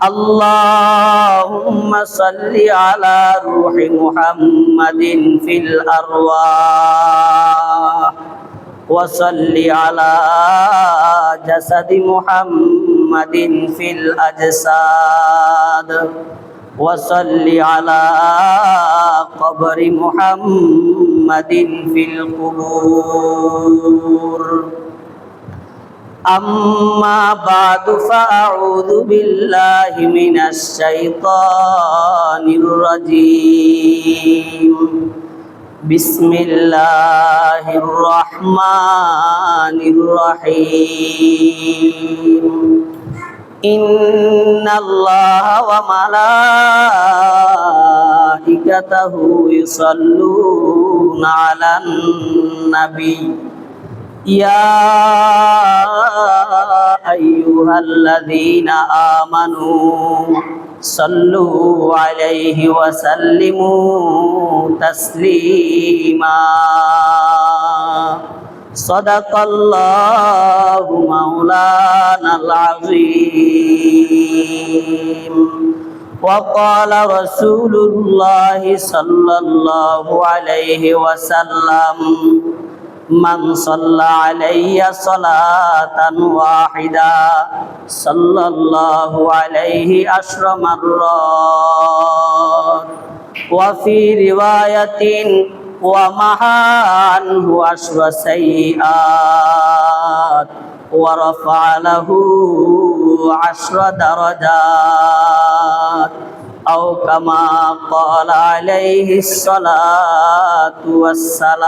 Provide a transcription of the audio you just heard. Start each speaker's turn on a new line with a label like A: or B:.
A: اللهم صل على روح محمد في الأرواح وصل على جسد محمد في الأجساد وصل على قبر محمد في القبور أما بعد فأعوذ بالله من الشيطان الرجيم بسم الله الرحمن الرحيم إن الله وملائكته يصلون على النبي يا أيها الذين آمنوا صلوا عليه وسلموا تسليما صدق الله مولانا العظيم وقال رسول الله صلى الله عليه وسلم من صلى علي صلاة واحدة صلى الله عليه 10 مرات وفي رواية ومحى عنه 10 سيئات ورفع له 10 درجات أو كما قال عليه الصلاة والسلام